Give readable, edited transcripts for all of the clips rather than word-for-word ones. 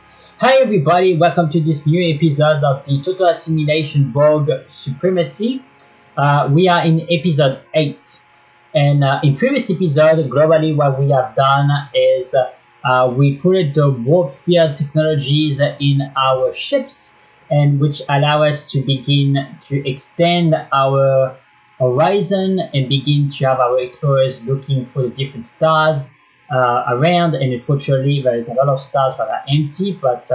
Hi everybody, welcome to this new episode of the Total Assimilation Borg Supremacy. We are in episode 8, and in previous episode, globally what we have done is we put the warp field technologies in our ships, and which allow us to begin to extend our horizon and begin to have our explorers looking for the different stars around. And unfortunately there is a lot of stars that are empty, but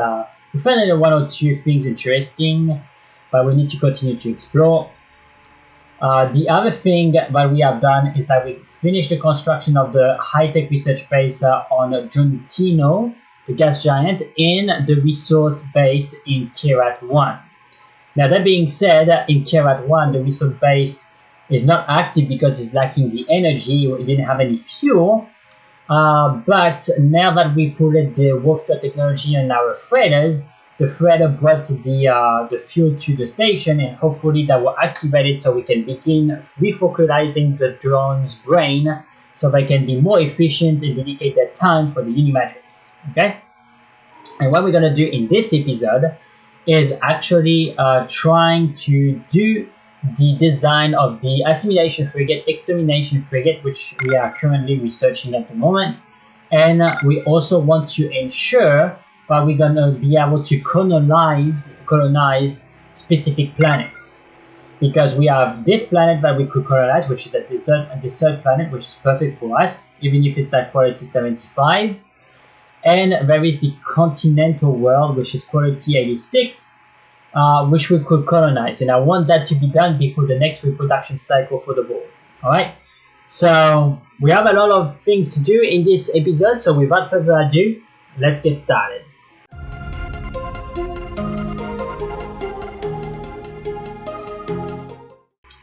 we found one or two things interesting, but we need to continue to explore. The other thing that we have done is that we finished the construction of the high-tech research base on Juntino, the gas giant, and the resource base in Kirat 1. Now that being said, in Kirat 1 the resource base is not active because it's lacking the energy, it didn't have any fuel. But now that we put the warfare technology on our freighters, the freighter brought the fuel to the station, and hopefully that will activate it so we can begin refocusing the drone's brain so they can be more efficient and dedicate their time for the Unimatrix. Okay? And what we're going to do in this episode is actually trying to do the design of the Assimilation frigate, Extermination frigate, which we are currently researching at the moment. And we also want to ensure that we're going to be able to colonize specific planets. Because we have this planet that we could colonize, which is a desert planet, which is perfect for us, even if it's at quality 75. And there is the continental world, which is quality 86. Which we could colonize, and I want that to be done before the next reproduction cycle for the Borg. Alright, so we have a lot of things to do in this episode, so without further ado, let's get started.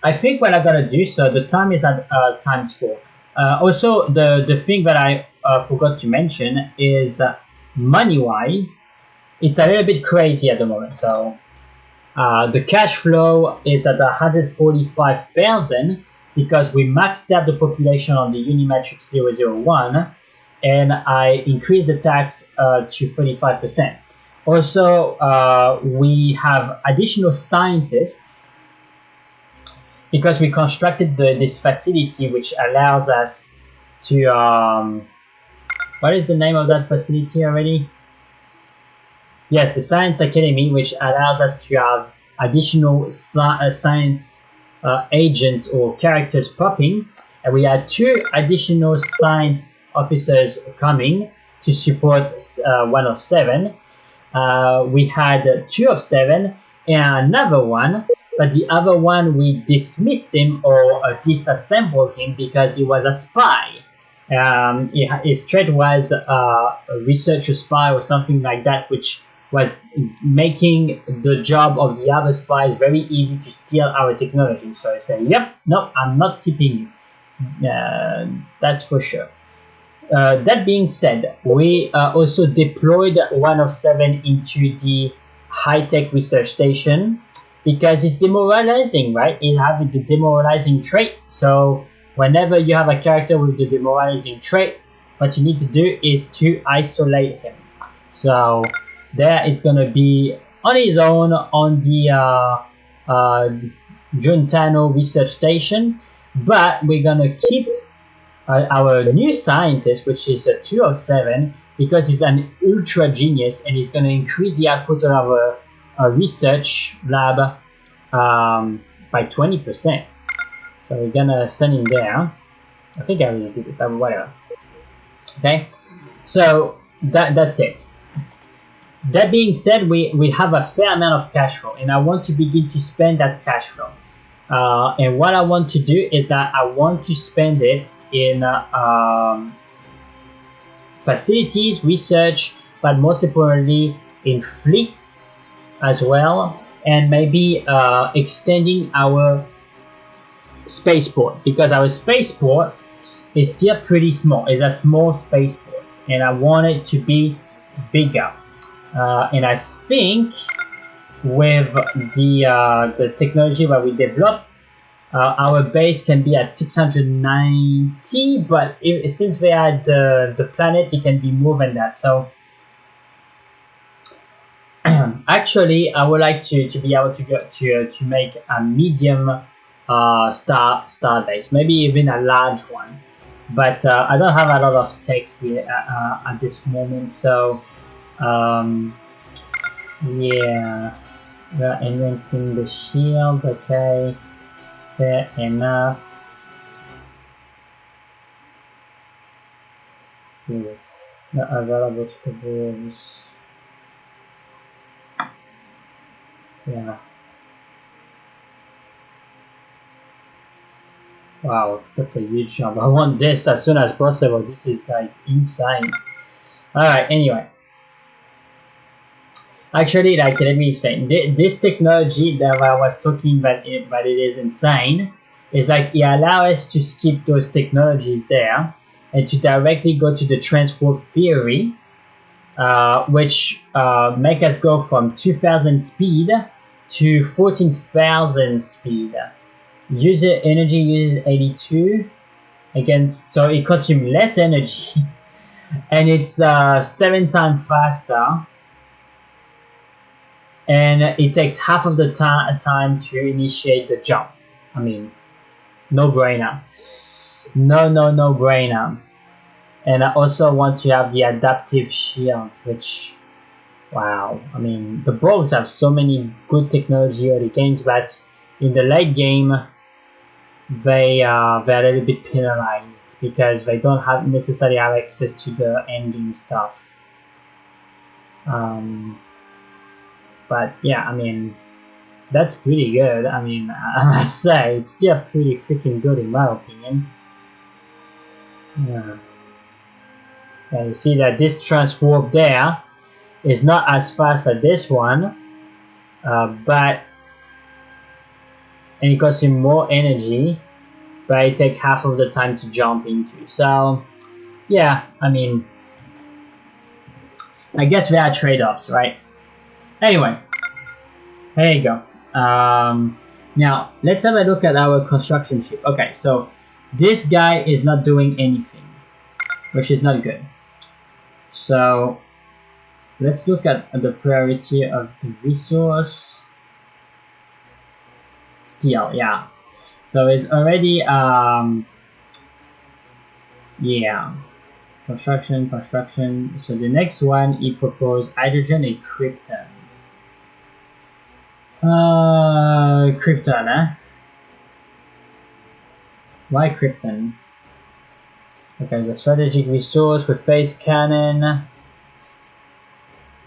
I think what I'm gonna do, so the time is at ×4. Also, the thing that I forgot to mention is money-wise, it's a little bit crazy at the moment, so the cash flow is at 145,000 because we maxed out the population on the Unimatrix 001, and I increased the tax to 35%. Also, we have additional scientists because we constructed this facility which allows us to what is the name of that facility already? Yes, the Science Academy, which allows us to have additional science agent or characters popping, and we had 2 additional science officers coming to support 1 of 7. We had 2 of 7 and another one, but the other one we dismissed him or disassembled him because he was a spy. His trait was a researcher spy or something like that, which was making the job of the other spies very easy to steal our technology. So I said, yep, no, I'm not keeping you. That's for sure. That being said, we also deployed 1 of 7 into the high-tech research station because it's demoralizing, right? It has the demoralizing trait. So whenever you have a character with the demoralizing trait, what you need to do is to isolate him. So there it's gonna be on his own on the Juntano research station, but we're gonna keep our new scientist, which is a 2 of 7, because he's an ultra genius and he's gonna increase the output of our research lab by 20%. So we're gonna send him there. I think I already did it, but whatever. Okay, so that's it. That being said, we have a fair amount of cash flow, and I want to begin to spend that cash flow. And what I want to do is that I want to spend it in facilities, research, but most importantly in fleets as well, and maybe extending our spaceport, because our spaceport is still pretty small. It's a small spaceport, and I want it to be bigger. And I think with the technology that we developed, our base can be at 690, but since we had the planet, it can be more than that. So Actually, I would like to be able to go to make a medium star base, maybe even a large one. But I don't have a lot of tech here at this moment, so yeah, we're enhancing the shields. Okay, fair enough. Is not available to the Borgs. Yeah. Wow, that's a huge jump. I want this as soon as possible. This is like insane. Alright, anyway. Actually, like, let me explain. This technology that I was talking about, but it is insane, is like it allows us to skip those technologies there and to directly go to the transport theory, which make us go from 2000 speed to 14,000 speed. User energy uses 82 against, so it consumes less energy and it's 7 times faster, and it takes half of the time to initiate the jump. I mean, no brainer. No brainer. And I also want to have the adaptive shield, which, wow, I mean, the Borgs have so many good technology early games, but in the late game they're a little bit penalized because they don't necessarily have access to the end game stuff. But yeah, I mean, that's pretty good. I mean, I must say, it's still pretty freaking good in my opinion. Yeah. And you see that this transwarp there is not as fast as this one, but and it costs you more energy, but it takes half of the time to jump into. So yeah, I mean, I guess there are trade-offs, right? Anyway, there you go. Now let's have a look at our construction ship. Okay, so this guy is not doing anything, which is not good. So let's look at the priority of the resource. Steel, yeah. So it's already yeah, construction. So the next one, he proposed hydrogen and krypton. Krypton, huh? Why krypton? Okay, the strategic resource with phase cannon.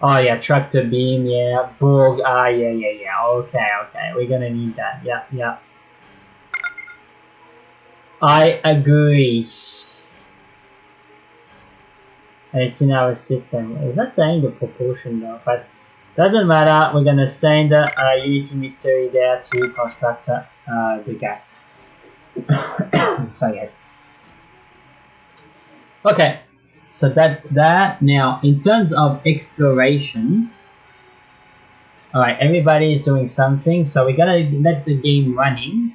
Oh yeah, tractor beam, yeah, Borg, yeah, okay, we're gonna need that, yeah. I agree. And it's in our system. It's not saying the proportion though, but doesn't matter, we're gonna send Unity Mystery there to construct the gas. Sorry guys. Okay, so that's that. Now, in terms of exploration, alright, everybody is doing something, so we're gonna let the game running.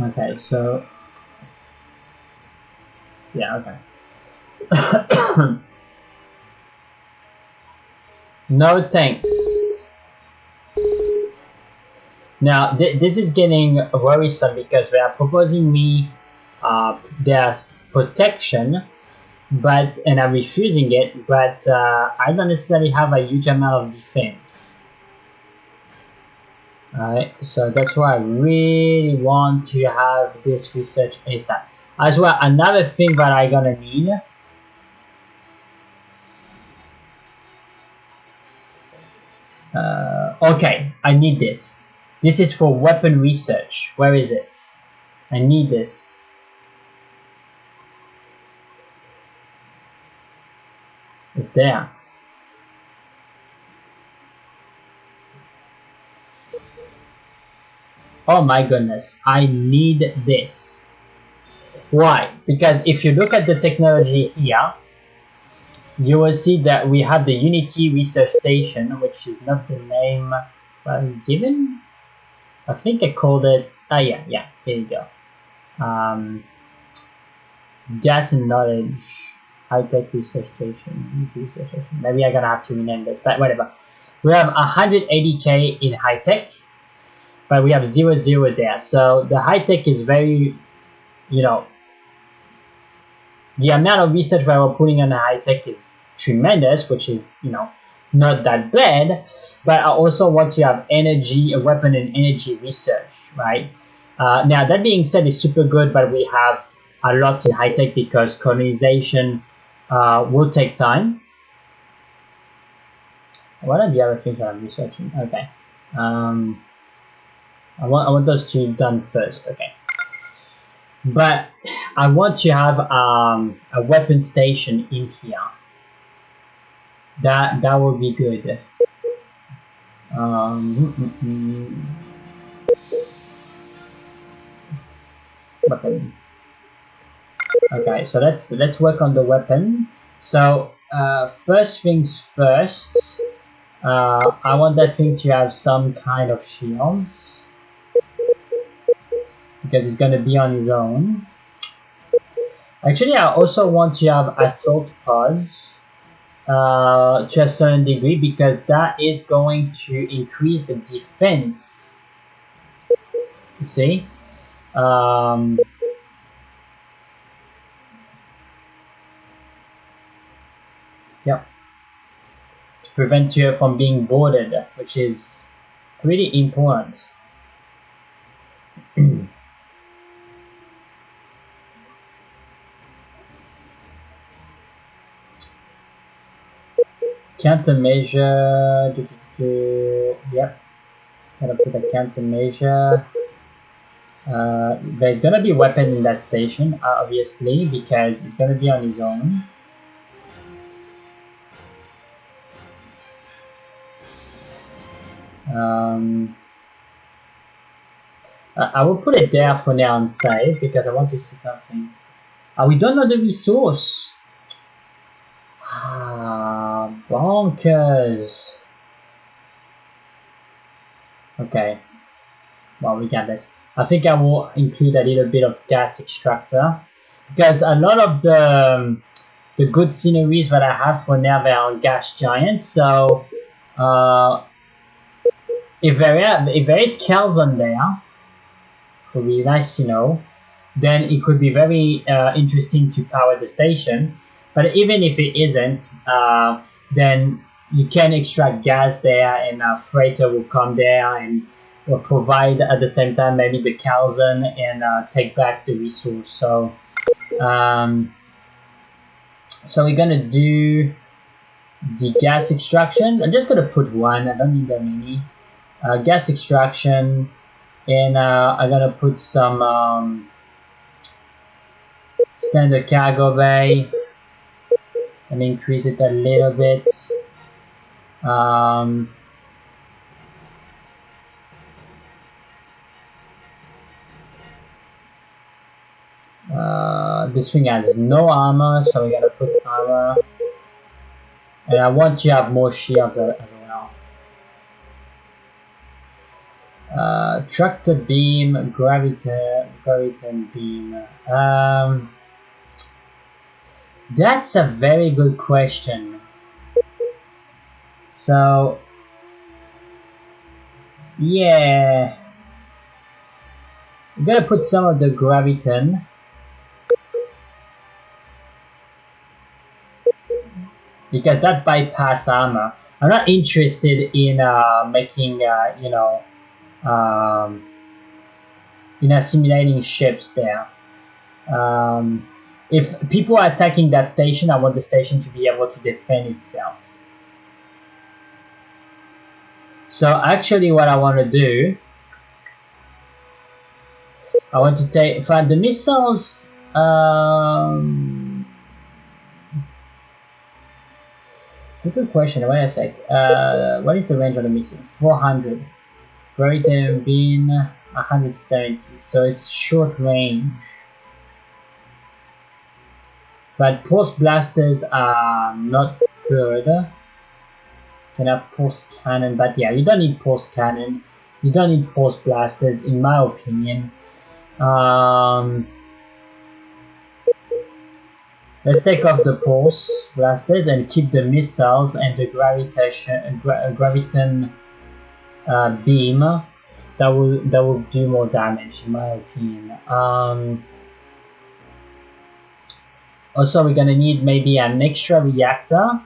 Okay, so yeah, okay. No tanks. Now this is getting worrisome because they are proposing me their protection, and I'm refusing it. But I don't necessarily have a huge amount of defense. Alright, so that's why I really want to have this research ASAP. As well, another thing that I'm gonna need. Okay, I need this. This is for weapon research. Where is it? I need this. It's there. Oh my goodness, I need this. Why? Because if you look at the technology here, you will see that we have the Unity Research Station, which is not the name I'm given. I think I called it Yeah, here you go. Gas and knowledge, high-tech research station, maybe I'm gonna have to rename this, but whatever. We have 180k in high-tech, but we have 0 there, so the high-tech is very, you know, the amount of research that we're putting on the high-tech is tremendous, which is, you know, not that bad, but I also want to have energy, a weapon and energy research, right? Now, that being said, it's super good, but we have a lot in high-tech because colonization will take time. What are the other things that I'm researching? Okay. I want those two done first, okay. But I want to have a weapon station in here. That will be good. Weapon. Okay, so let's work on the weapon. So first things first, I want that thing to have some kind of shields because it's gonna be on his own. Actually, I also want to have assault pods to a certain degree because that is going to increase the defense. You see? Yep. To prevent you from being boarded, which is pretty important. Countermeasure. Yep. Gotta put a countermeasure. There's gonna be a weapon in that station, obviously, because it's gonna be on his own. I will put it there for now and save because I want to see something. We don't know the resource. Bonkers. Okay. Well, we got this. I think I will include a little bit of gas extractor because a lot of the good sceneries that I have for now, they're on gas giants. So if there is kills on there, it would be nice to know. Then it could be very interesting to power the station. But even if it isn't, then you can extract gas there, and a freighter will come there and will provide at the same time maybe the calzone and take back the resource. So, so we're gonna do the gas extraction. I'm just gonna put one. I don't need that many. Gas extraction, and I'm gonna put some standard cargo bay and increase it a little bit. This thing has no armor, so we gotta put armor. And I want to have more shields as well. Tractor beam, graviton beam. That's a very good question. So, yeah, I'm gonna put some of the graviton. Because that bypass armor. I'm not interested in making, in assimilating ships there. If people are attacking that station, I want the station to be able to defend itself. So actually what I want to do, I want to find the missiles. It's a good question. Wait a sec. What is the range of the missile? 400. Graviton beam 170. So it's short range. But pulse blasters are not good. Can have pulse cannon, but yeah, you don't need pulse cannon. You don't need pulse blasters, in my opinion. Let's take off the pulse blasters and keep the missiles and the graviton beam. That will do more damage, in my opinion. Also, we're gonna need maybe an extra reactor.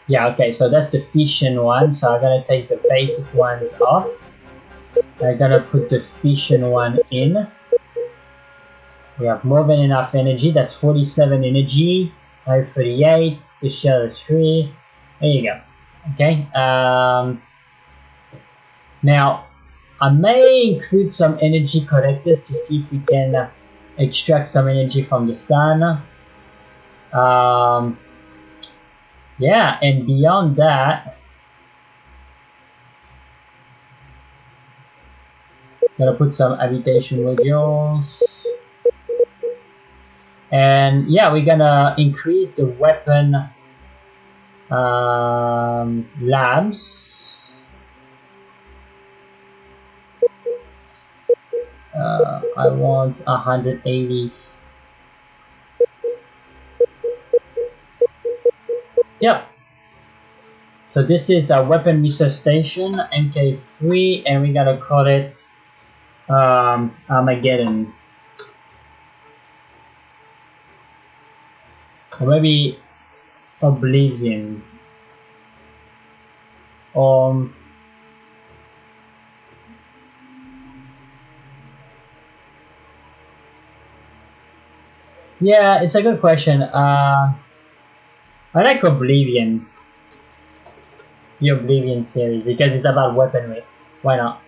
Yeah, okay, so that's the fission one. So I'm gonna take the basic ones off. I'm gonna put the fission one in. We have more than enough energy. That's 47 energy. I have 38. The shell is free. There you go. Okay. Now, I may include some energy collectors to see if we can extract some energy from the sun. Yeah, and beyond that, gonna put some habitation modules. And yeah, we're gonna increase the weapon labs. I want 180. Yep. So this is a weapon research station, MK3, and we gotta call it Armageddon. Or maybe Oblivion. Yeah, it's a good question. I like Oblivion. The Oblivion series, because it's about weaponry. Why not?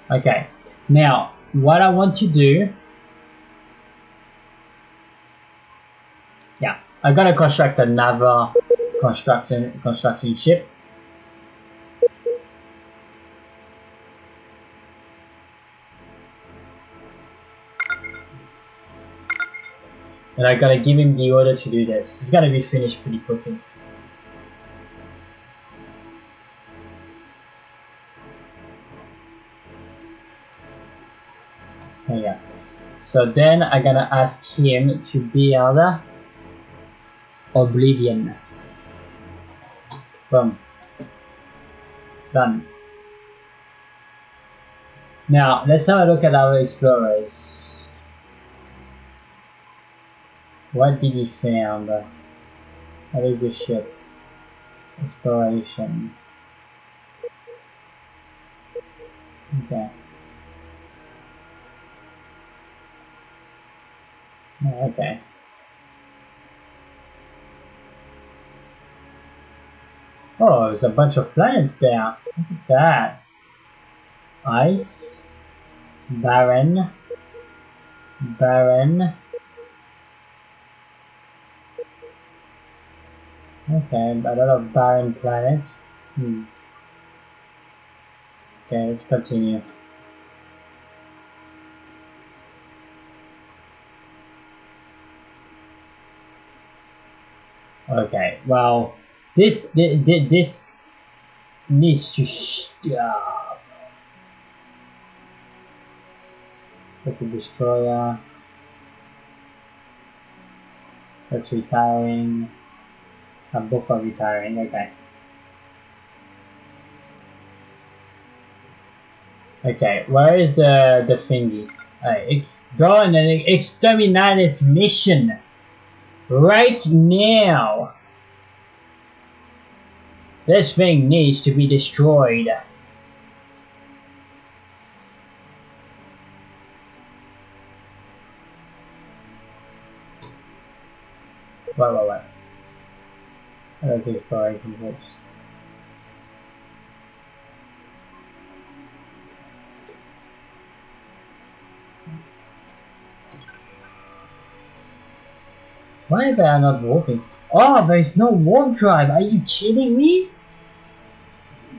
Okay, now what I want to do, yeah, I gotta construct a naval construction ship. And I gotta give him the order to do this. It's gonna be finished pretty quickly. Yeah. So then I'm gonna ask him to build Oblivion. Boom. Done. Now let's have a look at our explorers. What did he found? What is the ship? Exploration. Okay. Okay. Oh, there's a bunch of planets there. Look at that. Ice. Barren. Barren. Okay, a lot of barren planets. Okay, let's continue. Okay, well, this needs to stop. That's a destroyer. That's retiring. Both are retiring. Okay. Okay, where is the thingy? Go on an Extermination mission right now. This thing needs to be destroyed. What? That's exploration ships. Why are they not warping? Oh, there is no warp drive. Are you kidding me?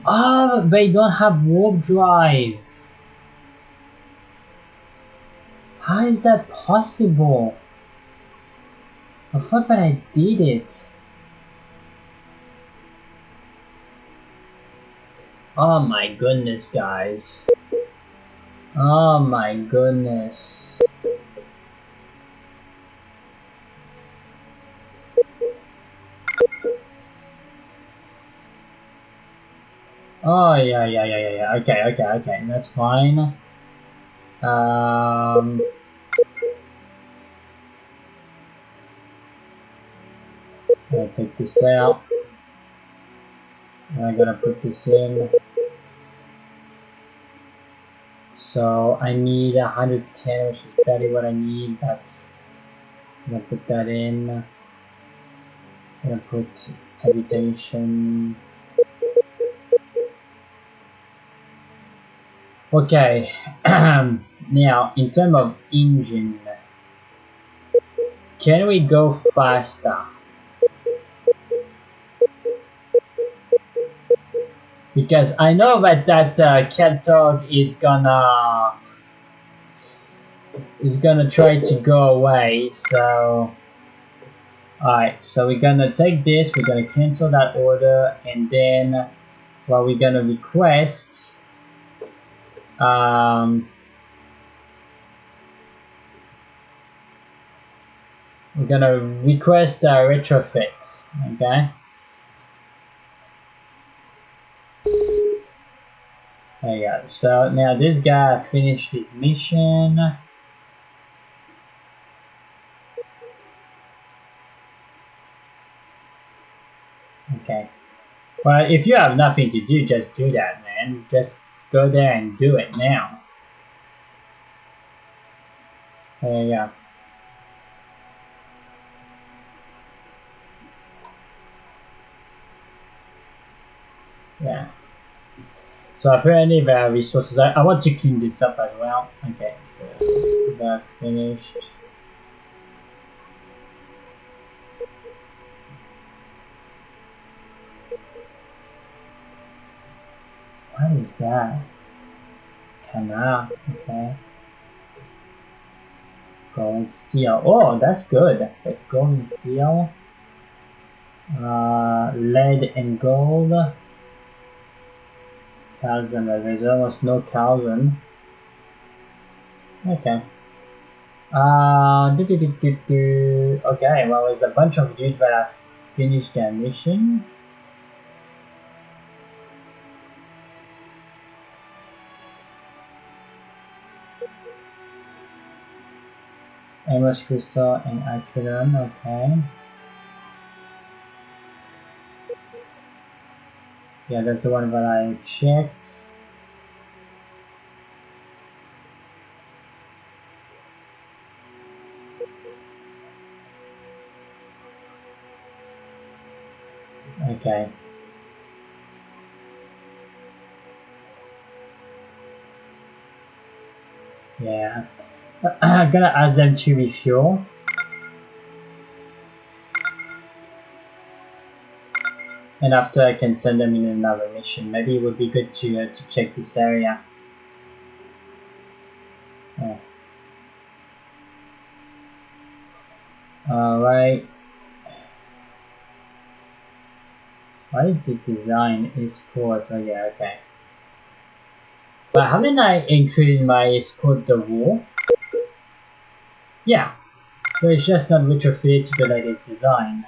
Oh, they don't have warp drive. How is that possible? I thought that I did it. Oh my goodness, guys. Oh my goodness. Oh yeah. Okay. That's fine. Gonna take this out. I'm gonna put this in. So I need 110, which is barely what I need. That's I'm gonna put that in. I'm gonna put habitation. Okay. Now in terms of engine, can we go faster? Because I know that cat dog is gonna try to go away. So alright, so we're gonna take this, we're gonna cancel that order, and then what we're gonna request, we're gonna request retrofits, okay? There you go. So now this guy finished his mission. Okay. Well, if you have nothing to do, just do that, man. Just go there and do it now. There you go. Yeah. So apparently there are resources. I want to clean this up as well. Okay, so that finished. What is that? Canal, okay. Gold, steel. Oh, that's good. That's gold and steel. Lead and gold. Calzen, there's almost no calzen. Okay. Okay, well, there's a bunch of dudes that have finished their mission. Amos Crystal and Aquilon, okay. Yeah, that's the one that I checked. Okay. Yeah. I'm gonna ask them to refuel. And after I can send them in another mission. Maybe it would be good to check this area. Yeah. Alright. What is the design? Escort. Oh yeah, okay. But haven't I included my escort the war? Yeah. So it's just not retrofitted to the latest design.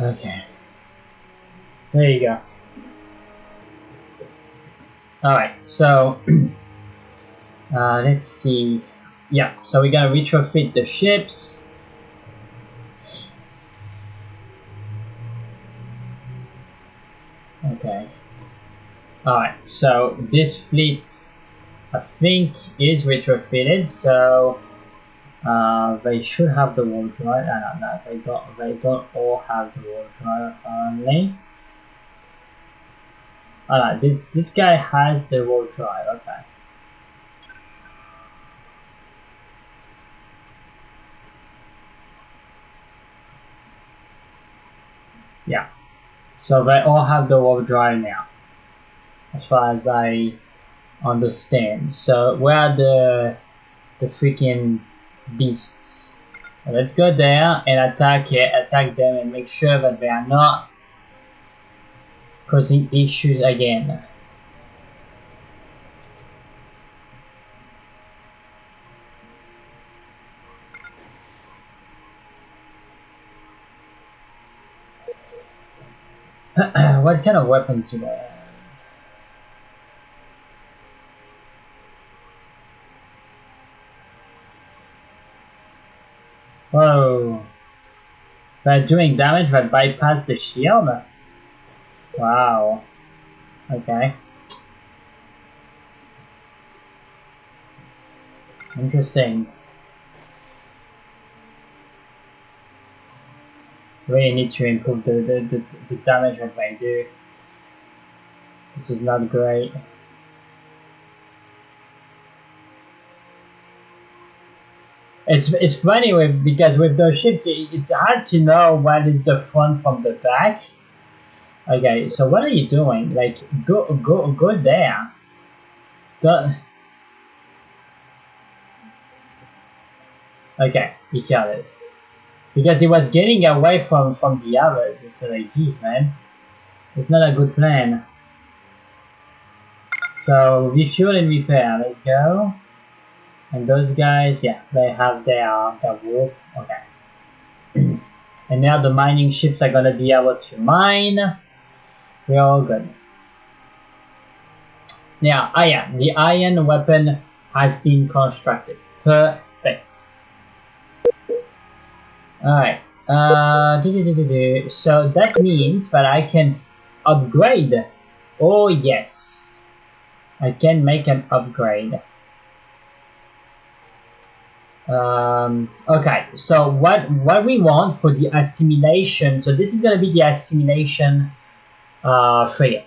Okay. There you go. Alright, so let's see. Yeah, so we're gonna retrofit the ships. Okay. Alright, so this fleet I think is retrofitted, so they should have the warp drive. No, they don't all have the warp drive apparently. Alright, this guy has the warp drive, okay. Yeah. So they all have the warp drive now, as far as I understand. So where are the freaking beasts? So let's go there and attack them and make sure that they are not causing issues again. What kind of weapons do they have? Whoa. They're doing damage that bypass the shield? Wow. Okay. Interesting. Really need to improve the damage that they do. This is not great. It's funny because with those ships it's hard to know what is the front from the back. Okay, so what are you doing? Like go there. Okay, he killed it. Because he was getting away from the others. It's like, geez, man, it's not a good plan. So refuel and repair. Let's go. And those guys, yeah, they have their warp. Okay. And now the mining ships are gonna be able to mine. We're all good. Now, yeah, the iron weapon has been constructed. Perfect. Alright. So that means that I can upgrade. Oh yes. I can make an upgrade. Okay, so what we want for the assimilation, so this is going to be the assimilation frigate.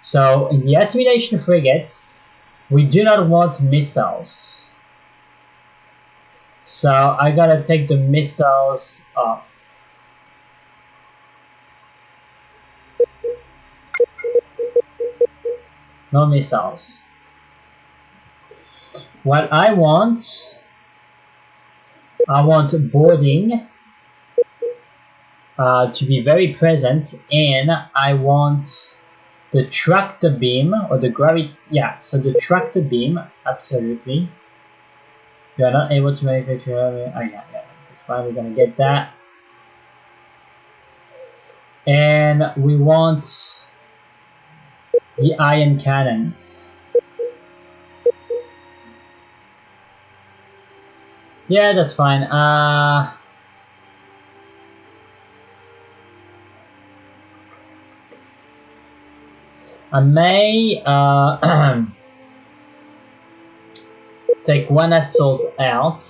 So in the assimilation frigates, we do not want missiles. So I gotta take the missiles off. No missiles. What I want boarding to be very present, and I want the tractor beam or the gravity. Yeah, so the tractor beam, absolutely. You are not able to manufacture. Oh yeah, that's fine. We're gonna get that, and we want the iron cannons. Yeah, that's fine. I may take one assault out.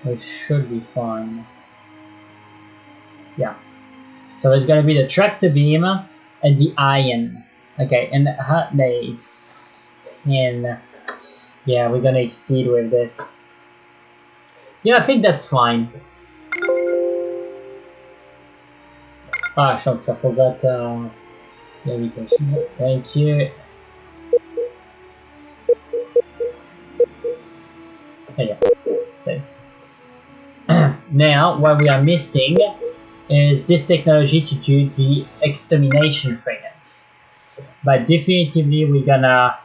It should be fine. Yeah. So it's gonna be the tractor beam and the iron. Okay, and it's 10. Yeah, we're gonna exceed with this. Yeah, I think that's fine. Ah, shucks, I forgot levitation. Thank you. Oh, yeah. So now what we are missing is this technology to do the extermination frigates. But definitively we're gonna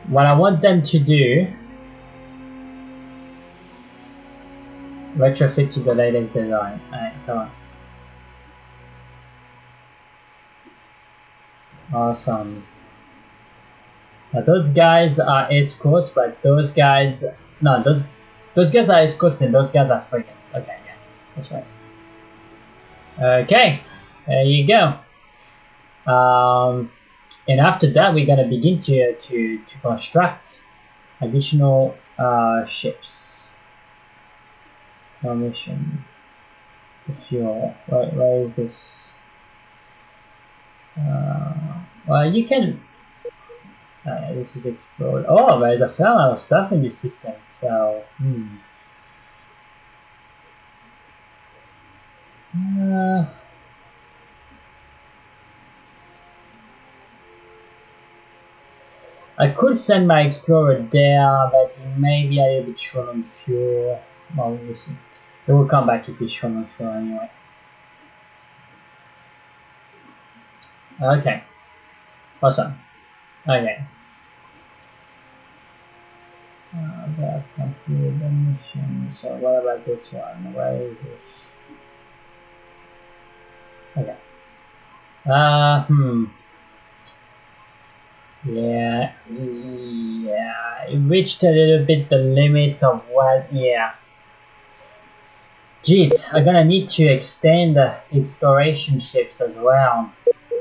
what I want them to do, retrofit to the latest design. Alright, come on. Awesome. Now those guys are escorts, but those guys, no, those guys are escorts and those guys are frigates. Okay, yeah, that's right. Okay, there you go. And after that, we're gonna begin to construct additional ships. Mission, the fuel. Where is this? Well, you can. This is explored. Oh, there's a fair amount of stuff in this system. So, I could send my explorer there, but it may be a little bit short on fuel. Well, we'll see. It will come back if it's short on fuel anyway. Okay. Awesome. Okay. They have completed the mission. So what about this one? Where is it? Okay. Yeah, it reached a little bit the limit of what, Geez, I'm gonna need to extend the exploration ships as well.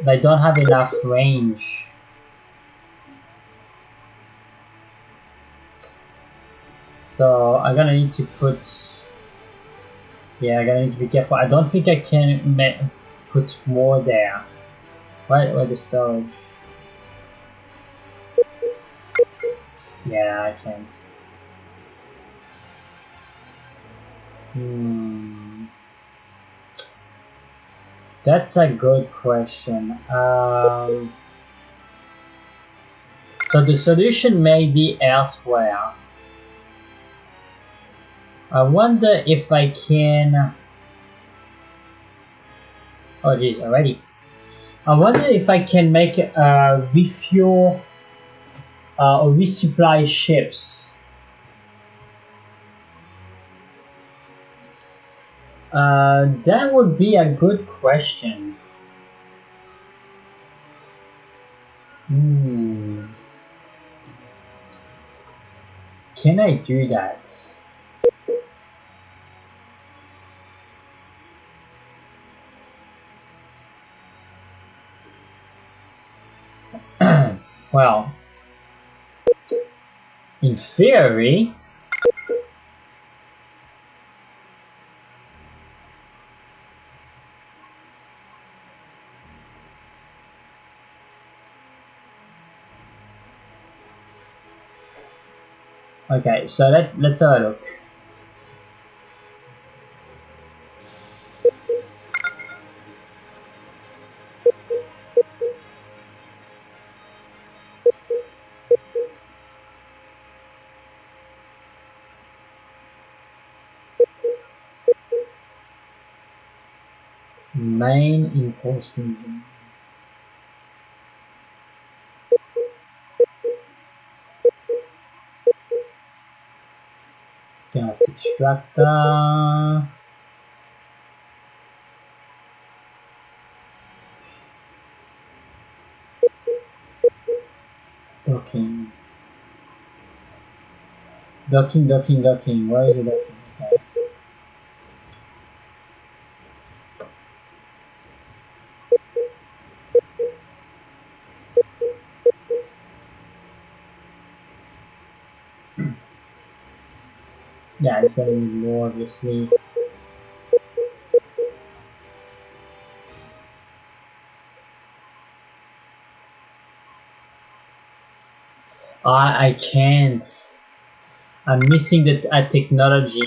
They don't have enough range. So I'm gonna need to put, I'm gonna need to be careful. I don't think I can put more there. Where the storage? Yeah, I can't. That's a good question. So the solution may be elsewhere. I wonder if I can... Oh geez, already. I wonder if I can make refuel or resupply ships. That would be a good question. Can I do that? Well, in theory, okay, so let's have a look. Main impulse engine. Gas extractor. Docking. Docking. Where is the docking? Okay. Yeah, it's gonna be more obviously. I can't. I'm missing the technology.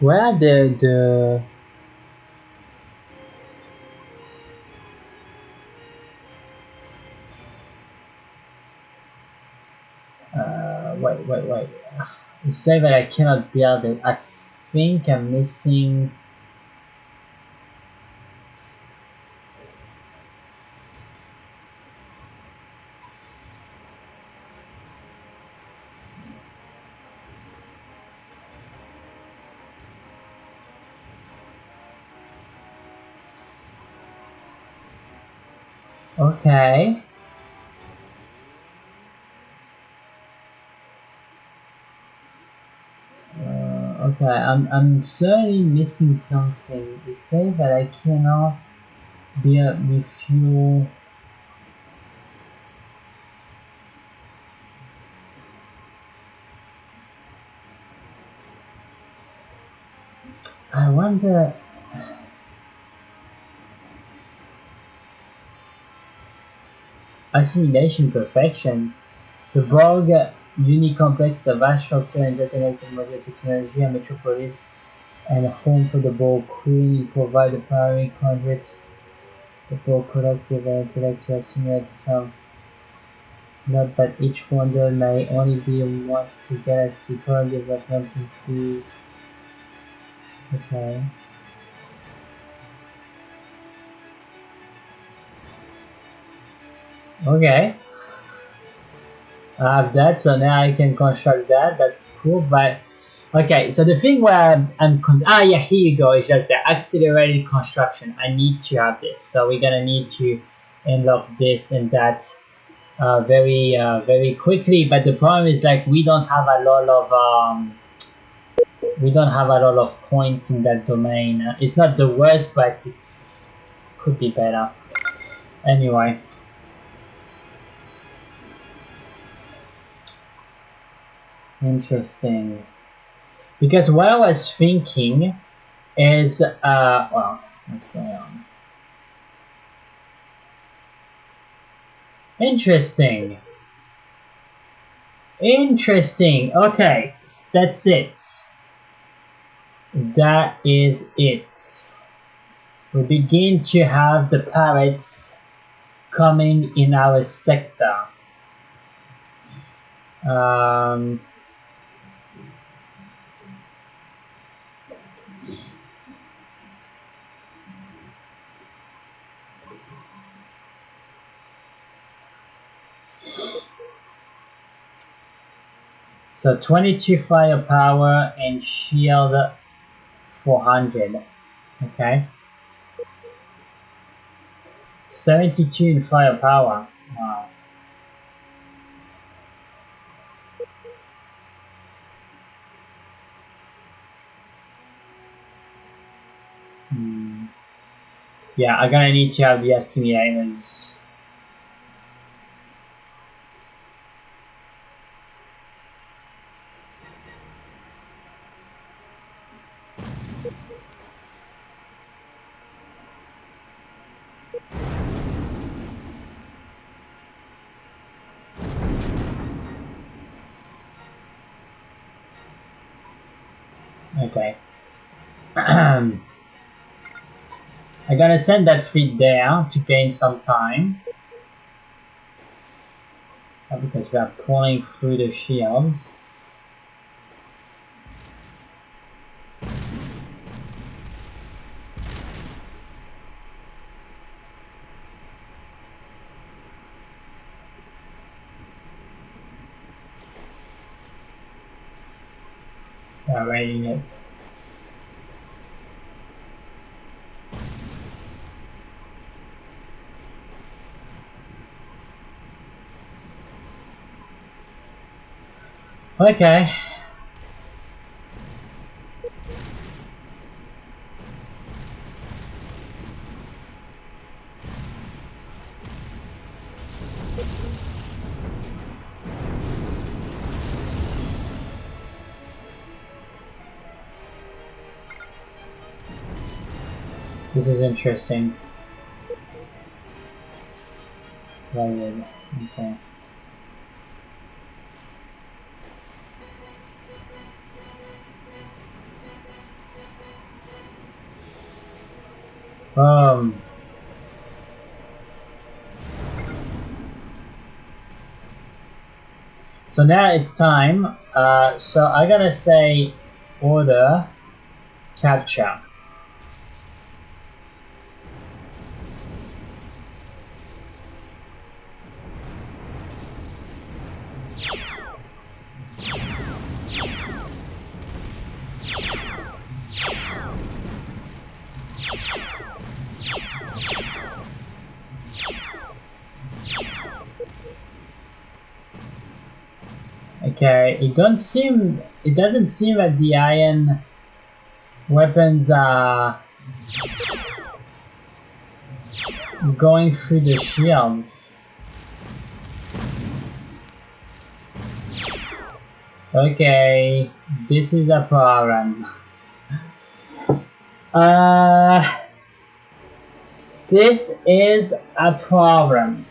Where are the wait. You say that I cannot build it. I think I'm missing. Okay. Okay, I'm certainly missing something. It says that I cannot be refuel. I wonder. Assimilation perfection. The Borg Unicomplex, the vast structure, interconnected modular technology, a metropolis, and a home for the Borg Queen. It provides a powering conduit. The Borg collective and intellectual assimilate some. Note that each wonder may only be once the galaxy. Current development includes. Okay. Okay. I have that, so now I can construct that. That's cool. But okay, so the thing where yeah, here you go. It's just the accelerated construction. I need to have this, so we're gonna need to unlock this and that very quickly. But the problem is like we don't have a lot of points in that domain. It's not the worst, but it's could be better. Anyway. Interesting. Because what I was thinking is, well, what's going on? Interesting. Interesting. Okay, that's it. That is it. We begin to have the pirates coming in our sector. So 22 firepower and shield 400. Okay. 72 in firepower. Wow. Yeah, I'm gonna need to have the assimilators. Okay. I'm gonna send that fleet there to gain some time. Because we are pulling through the shields. We are raiding it. Okay. This is interesting. Right, okay. So now it's time. So I gotta say order capture. Okay, it doesn't seem that the iron Weapons are going through the shields. Okay, this is a problem. This is a problem.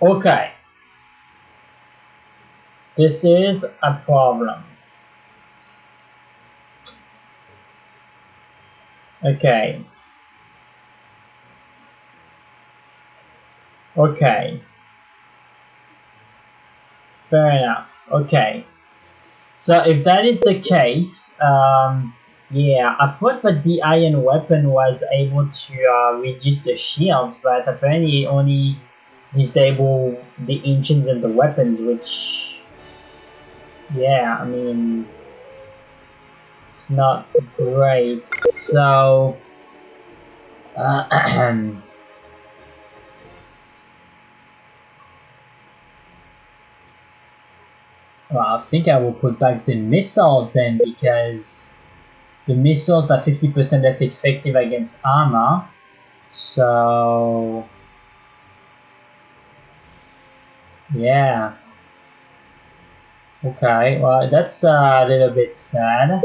Okay. This is a problem. Okay. Okay. Fair enough. Okay. So if that is the case, yeah, I thought that the iron weapon was able to reduce the shields, but apparently it only disable the engines and the weapons, which, yeah, I mean, it's not great. So, well, I think I will put back the missiles then, because the missiles are 50% less effective against armor. So, yeah. Okay, well, that's a little bit sad.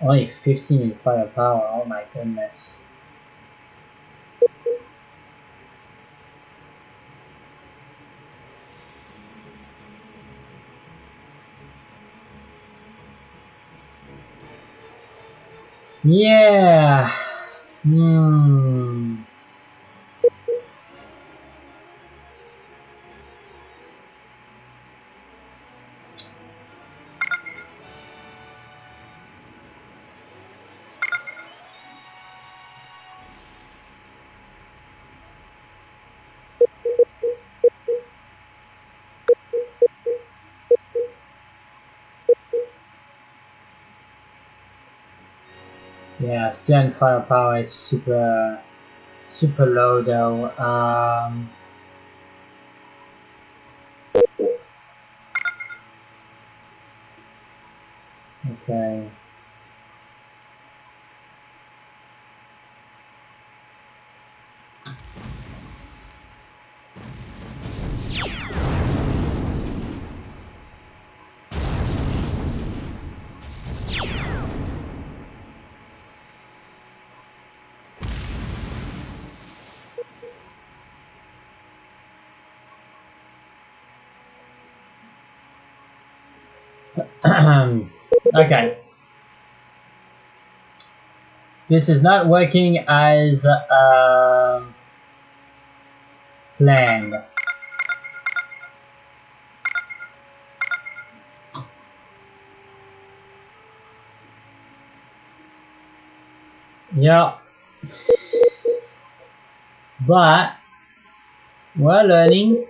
Only 15 in firepower, oh my goodness. Yeah. Yeah, still firepower is super low though. Okay. Okay. This is not working as planned. Yeah. But we're learning.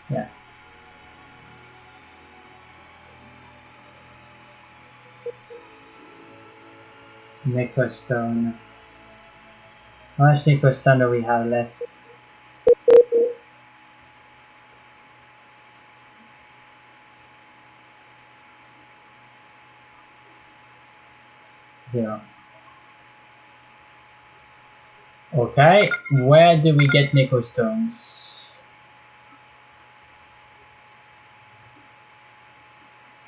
Yeah. Necrostone. How much Necrostone do we have left? Zero. Okay, where do we get Necrostones?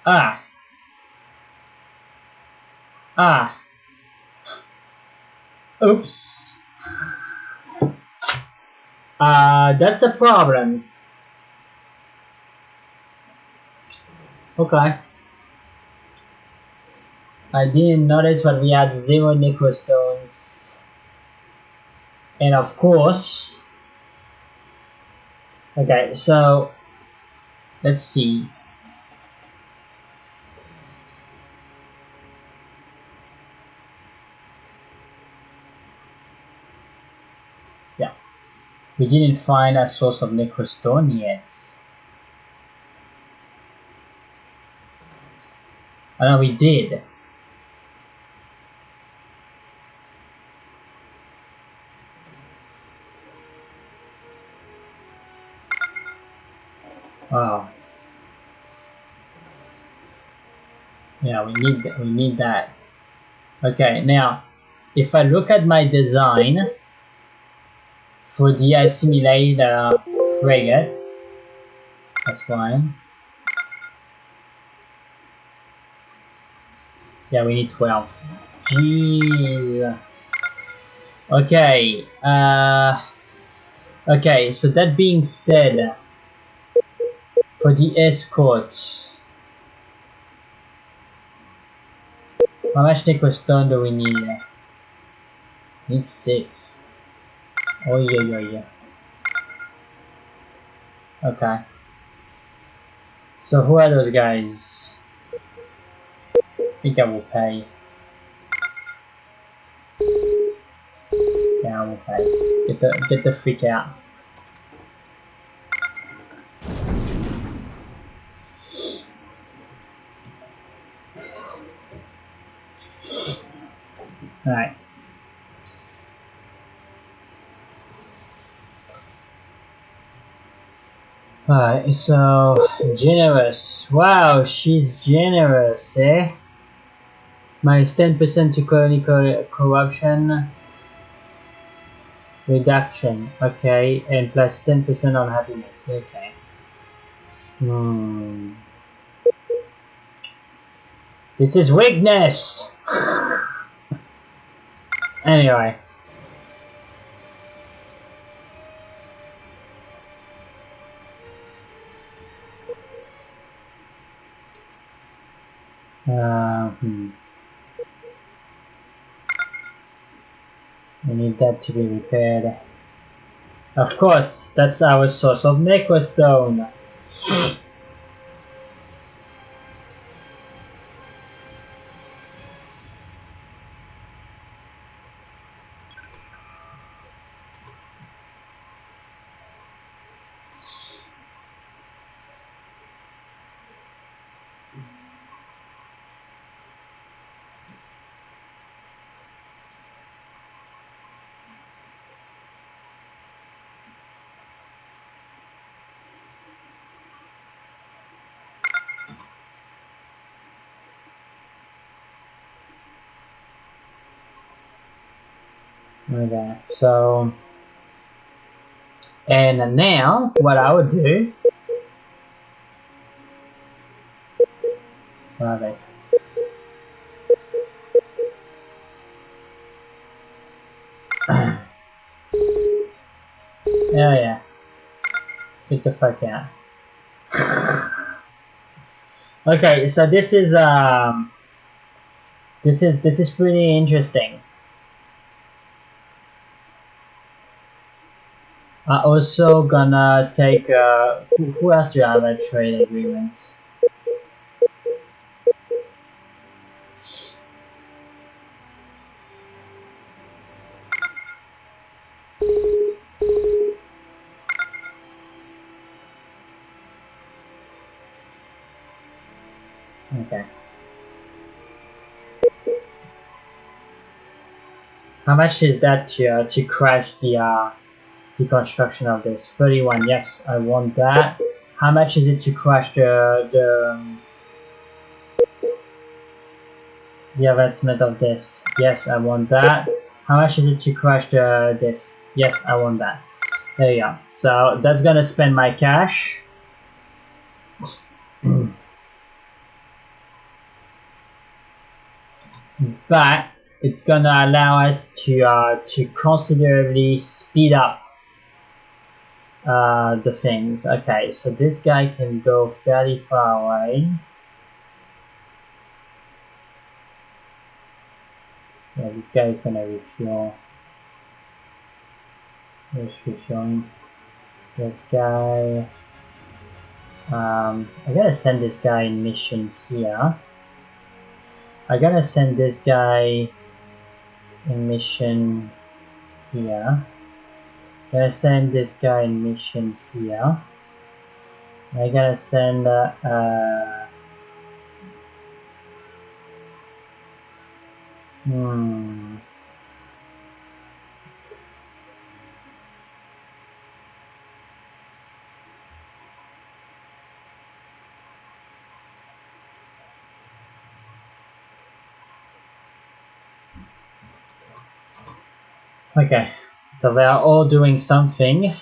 Ah. Ah. Oops. That's a problem. Okay. I didn't notice, but we had zero Necrostones. And of course, okay, so let's see. Yeah, we didn't find a source of necrostone yet. Oh no, we did. Wow. Yeah, we need that. Okay, now if I look at my design for the assimilator frigate, that's fine. Yeah, we need 12. Jeez. Okay. Okay. So that being said, for the escort, how much necrostone do we need? Need 6. Oh yeah. Okay. So who are those guys? I think I will pay. Yeah, I will pay. Get the freak out. Alright. Alright, so generous. Wow, she's generous, eh? Minus 10% to colony corruption reduction. Okay, and plus 10% on happiness. Okay. This is weakness! Anyway. We need that to be repaired. Of course, that's our source of necrostone. Okay, so and now what I would do, okay. Yeah, get the fuck out. Okay, so this is pretty interesting. I also gonna take who else do you have at trade agreements? Okay. How much is that to crash the construction of this? 31. Yes, I want that. How much is it to crash the advancement of this? Yes, I want that. How much is it to crash this? Yes, I want that. There you go. So that's gonna spend my cash. But it's gonna allow us to considerably speed up the things. Okay, so this guy can go fairly far away. Yeah, this guy is gonna refuel. Where's refueling? This guy. I gotta send this guy in mission here. I gotta send this guy in mission here. Gotta send this guy in mission here. I gotta send okay, so they are all doing something.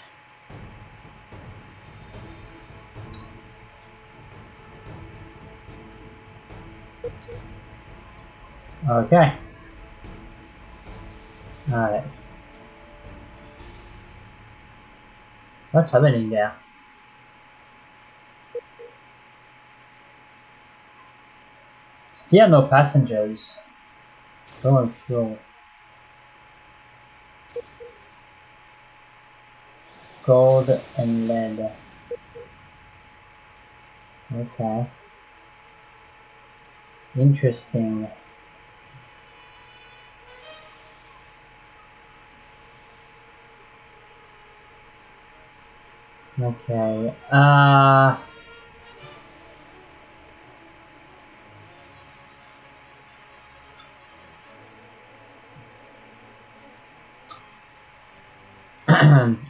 Okay. Alright. What's happening there? Still no passengers. Going through. Gold and lead. Okay. Interesting. Okay.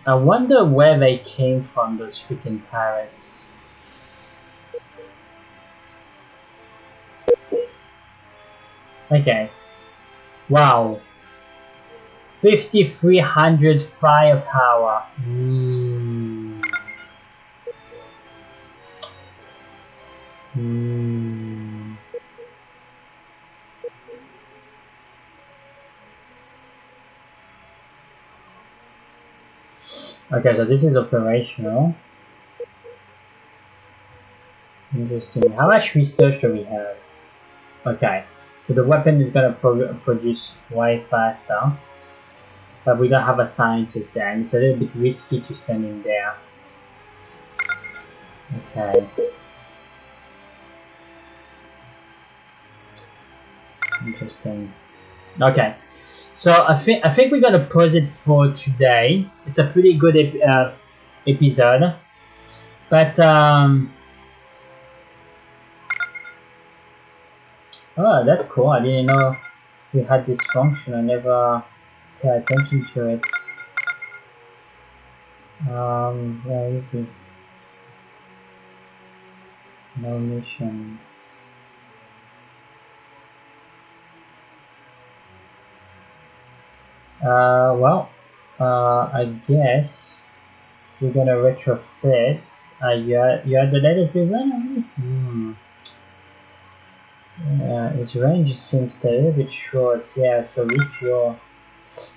I wonder where they came from, those freaking pirates. Okay. Wow. 5,300 firepower. Okay, so this is operational. Interesting. How much research do we have? Okay, so the weapon is gonna produce way faster, but we don't have a scientist there, and it's a little bit risky to send him there. Okay. Interesting. Okay, so I think we're gonna pause it for today. It's a pretty good episode, but oh, that's cool. I didn't know we had this function. I never paid attention to it. Where is it? No mission. Well, I guess we're gonna retrofit. You had the latest design? Its range seems a little bit short. Yeah, so if you're...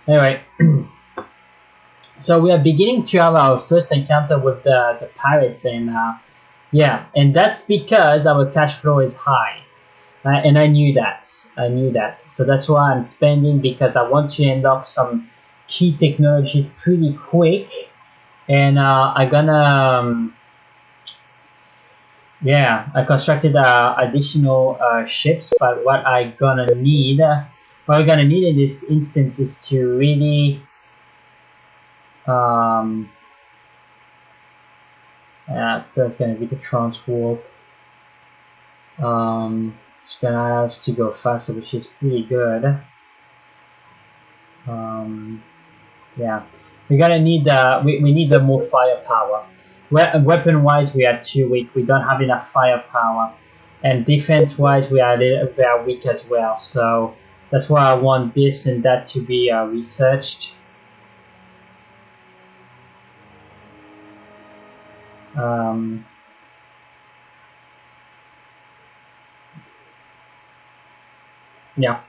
Anyway, so we are beginning to have our first encounter with the pirates, and yeah, and that's because our cash flow is high. And I knew that. So that's why I'm spending, because I want to unlock some key technologies pretty quick. And I'm gonna, yeah, I constructed additional ships. But what we're gonna need in this instance is to really, so that's gonna be the transwarp. It's gonna allow us to go faster, which is pretty good. Yeah, we're gonna need we need more firepower. Weapon wise, we are too weak. We don't have enough firepower, and defense wise, we are very weak as well. So that's why I want this and that to be researched. Yeah,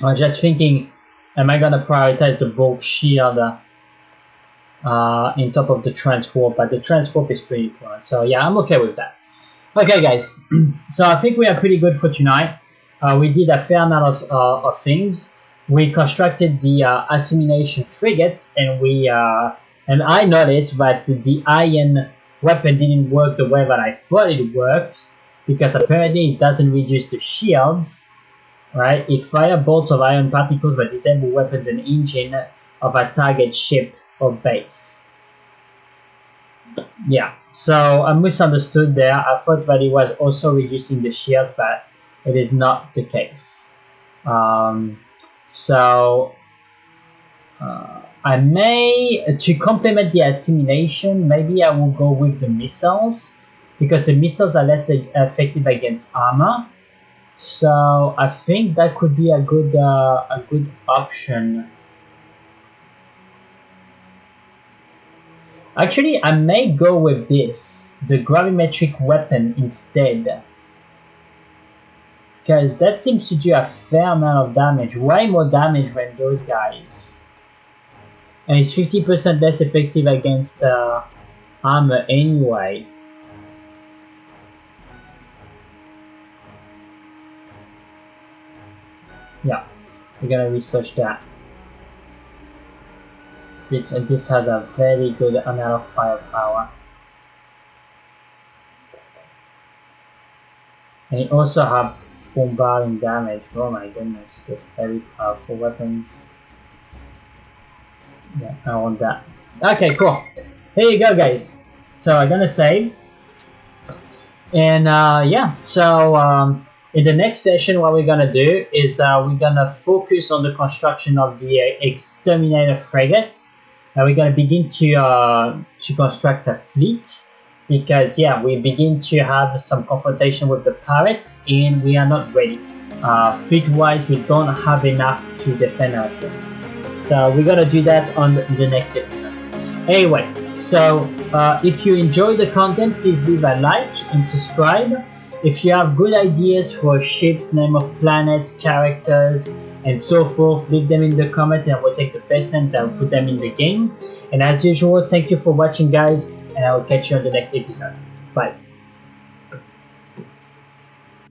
I was just thinking, am I gonna prioritize the Borg shield in top of the transwarp? But the transwarp is pretty important, so yeah, I'm okay with that. Okay, guys, so I think we are pretty good for tonight. We did a fair amount of things. we constructed the assimilation frigates, and I noticed that the iron weapon didn't work the way that I thought it worked, because apparently it doesn't reduce the shields, right? It fires bolts of iron particles that disable weapons and engine of a target ship or base. Yeah, so I misunderstood there. I thought that it was also reducing the shields, but it is not the case. So I may, to complement the assimilation, maybe I will go with the missiles, because the missiles are less effective against armor. So I think that could be a good option. Actually, I may go with this, the gravimetric weapon instead, because that seems to do a fair amount of damage, way more damage than those guys, and it's 50% less effective against armor anyway. Yeah, we're gonna research that. This has a very good amount of firepower, and it also have bombarding damage. Oh my goodness, that's very powerful weapons. Yeah, I want that. Okay, cool. Here you go, guys. So I'm gonna save, and yeah. So in the next session, what we're gonna do is we're gonna focus on the construction of the exterminator frigates. We're gonna begin to construct a fleet, because yeah, we begin to have some confrontation with the pirates, and we are not ready. Fleet-wise, we don't have enough to defend ourselves. So we're gonna do that on the next episode. Anyway, so if you enjoy the content, please leave a like and subscribe. If you have good ideas for ships, name of planets, characters, and so forth, leave them in the comments, and I will take the best names and I'll put them in the game. And as usual, thank you for watching, guys, and I will catch you on the next episode. Bye.